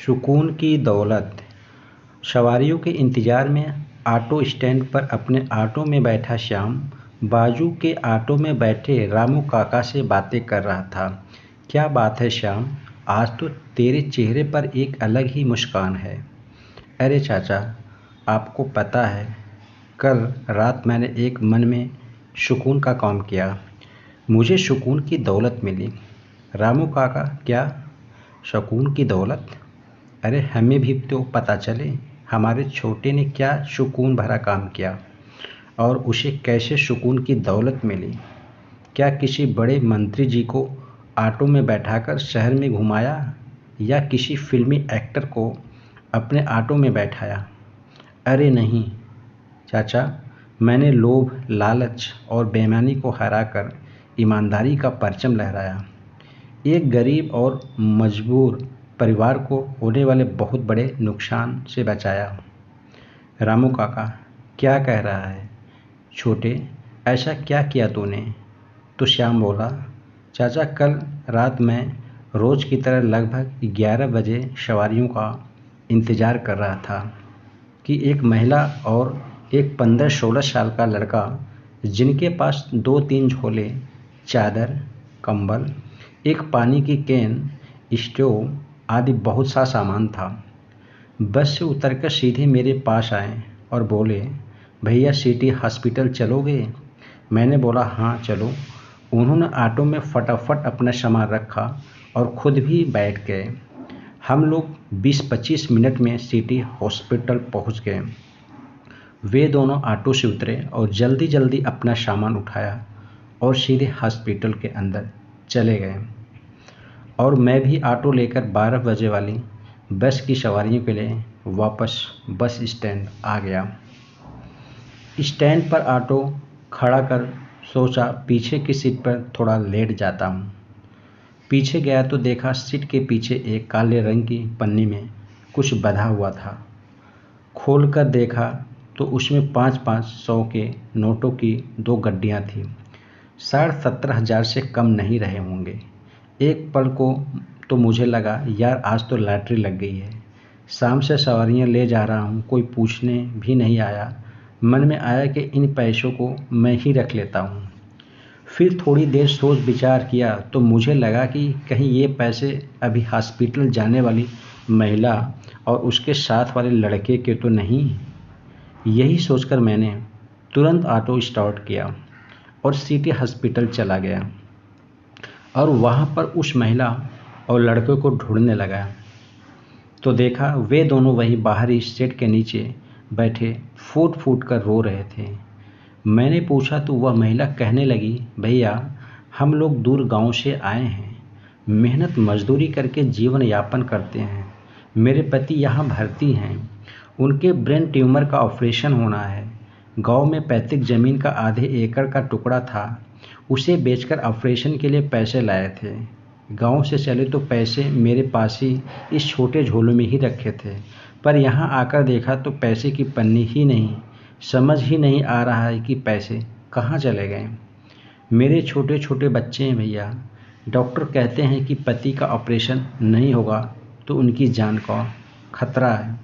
सुकून की दौलत। सवारियों के इंतज़ार में ऑटो स्टैंड पर अपने ऑटो में बैठा श्याम बाजू के ऑटो में बैठे रामू काका से बातें कर रहा था। क्या बात है श्याम, आज तो तेरे चेहरे पर एक अलग ही मुस्कान है। अरे चाचा, आपको पता है, कल रात मैंने एक मन में सुकून का काम किया। मुझे सुकून की दौलत मिली। रामू काका, क्या सुकून की दौलत? अरे हमें भी तो पता चले, हमारे छोटे ने क्या सुकून भरा काम किया और उसे कैसे सुकून की दौलत मिली। क्या किसी बड़े मंत्री जी को ऑटो में बैठाकर शहर में घुमाया या किसी फिल्मी एक्टर को अपने ऑटो में बैठाया? अरे नहीं चाचा, मैंने लोभ, लालच और बेईमानी को हराकर ईमानदारी का परचम लहराया। एक गरीब और मजबूर परिवार को होने वाले बहुत बड़े नुकसान से बचाया। रामू काका, क्या कह रहा है छोटे, ऐसा क्या किया तूने? तो श्याम बोला, चाचा कल रात मैं रोज़ की तरह लगभग 11 बजे सवारियों का इंतज़ार कर रहा था कि एक महिला और एक 15-16 साल का लड़का, जिनके पास 2-3 झोले, चादर, कंबल, एक पानी की कैन, स्टोव आदि बहुत सा सामान था, बस से उतरकर सीधे मेरे पास आए और बोले, भैया सिटी हॉस्पिटल चलोगे? मैंने बोला, हाँ चलो। उन्होंने ऑटो में फटाफट अपना सामान रखा और खुद भी बैठ गए। हम लोग 20-25 मिनट में सिटी हॉस्पिटल पहुंच गए। वे दोनों ऑटो से उतरे और जल्दी जल्दी अपना सामान उठाया और सीधे हॉस्पिटल के अंदर चले गए। और मैं भी ऑटो लेकर 12 बजे वाली बस की सवारियों के लिए वापस बस स्टैंड आ गया। स्टैंड पर ऑटो खड़ा कर सोचा पीछे की सीट पर थोड़ा लेट जाता हूँ। पीछे गया तो देखा सीट के पीछे एक काले रंग की पन्नी में कुछ बंधा हुआ था। खोल कर देखा तो उसमें 5-5 सौ के नोटों की 2 गड्डियाँ थीं। 17,500 से कम नहीं रहे होंगे। एक पल को तो मुझे लगा, यार आज तो लॉटरी लग गई है। शाम से सवारियाँ ले जा रहा हूँ, कोई पूछने भी नहीं आया। मन में आया कि इन पैसों को मैं ही रख लेता हूँ। फिर थोड़ी देर सोच विचार किया तो मुझे लगा कि कहीं ये पैसे अभी हॉस्पिटल जाने वाली महिला और उसके साथ वाले लड़के के तो नहीं। यही सोचकर मैंने तुरंत ऑटो स्टार्ट किया और सिटी हॉस्पिटल चला गया और वहाँ पर उस महिला और लड़के को ढूंढने लगा तो देखा वे दोनों वहीं बाहरी शेड के नीचे बैठे फूट फूट कर रो रहे थे। मैंने पूछा तो वह महिला कहने लगी, भैया हम लोग दूर गांव से आए हैं, मेहनत मजदूरी करके जीवन यापन करते हैं। मेरे पति यहाँ भर्ती हैं, उनके ब्रेन ट्यूमर का ऑपरेशन होना है। गांव में पैतृक ज़मीन का आधे एकड़ का टुकड़ा था, उसे बेचकर ऑपरेशन के लिए पैसे लाए थे। गांव से चले तो पैसे मेरे पास ही इस छोटे झोले में ही रखे थे, पर यहाँ आकर देखा तो पैसे की पन्नी ही नहीं। समझ ही नहीं आ रहा है कि पैसे कहाँ चले गए। मेरे छोटे छोटे बच्चे हैं भैया, डॉक्टर कहते हैं कि पति का ऑपरेशन नहीं होगा तो उनकी जान का खतरा है।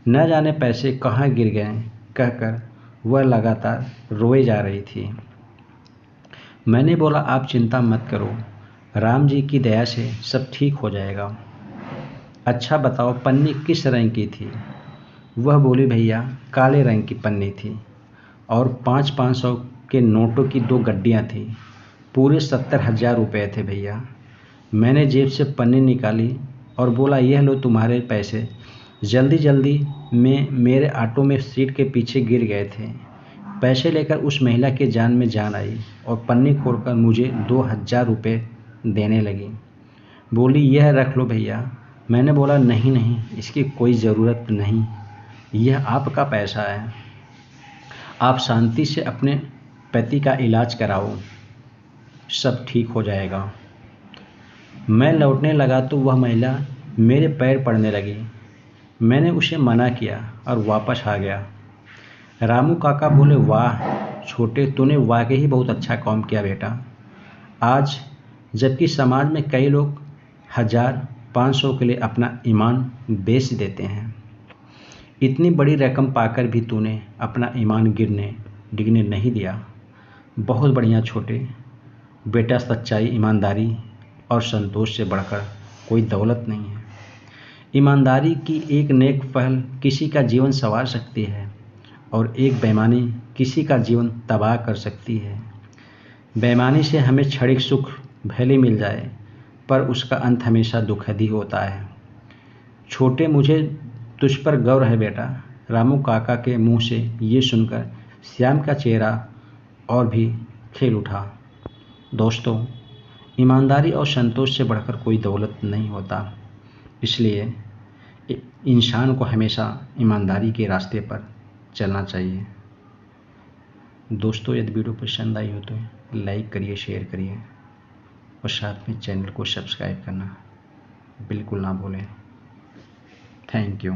न जाने पैसे कहाँ गिर गए, कहकर वह लगातार रोए जा रही थी। मैंने बोला, आप चिंता मत करो, राम जी की दया से सब ठीक हो जाएगा। अच्छा बताओ पन्नी किस रंग की थी? वह बोली, भैया काले रंग की पन्नी थी और 5-5 सौ के नोटों की 2 गड्डियाँ थी। पूरे 70,000 रुपये थे भैया। मैंने जेब से पन्नी निकाली और बोला, यह लो तुम्हारे पैसे। जल्दी जल्दी में मेरे ऑटो में सीट के पीछे गिर गए थे। पैसे लेकर उस महिला के जान में जान आई और पन्नी खोलकर मुझे 2,000 रुपये देने लगी। बोली, यह रख लो भैया। मैंने बोला, नहीं नहीं, इसकी कोई ज़रूरत नहीं, यह आपका पैसा है, आप शांति से अपने पति का इलाज कराओ, सब ठीक हो जाएगा। मैं लौटने लगा तो वह महिला मेरे पैर पड़ने लगी। मैंने उसे मना किया और वापस आ गया। रामू काका बोले, वाह छोटे, तूने वाकई ही बहुत अच्छा काम किया बेटा। आज जबकि समाज में कई लोग 1,000, 500 के लिए अपना ईमान बेच देते हैं। इतनी बड़ी रकम पाकर भी तूने अपना ईमान डिगने नहीं दिया। बहुत बढ़िया छोटे बेटा, सच्चाई, ईमानदारी और संतोष से बढ़कर कोई दौलत नहीं है। ईमानदारी की एक नेक पहल किसी का जीवन संवार सकती है और एक बेईमानी किसी का जीवन तबाह कर सकती है। बेईमानी से हमें क्षणिक सुख भले मिल जाए, पर उसका अंत हमेशा दुखद ही होता है। छोटे, मुझे तुझ पर गौर है बेटा। रामू काका के मुंह से ये सुनकर श्याम का चेहरा और भी खिल उठा। दोस्तों, ईमानदारी और संतोष से बढ़कर कोई दौलत नहीं होता, इसलिए इंसान को हमेशा ईमानदारी के रास्ते पर चलना चाहिए। दोस्तों, यदि वीडियो पसंद आई हो तो लाइक करिए, शेयर करिए और साथ में चैनल को सब्सक्राइब करना बिल्कुल ना भूलें। Thank you.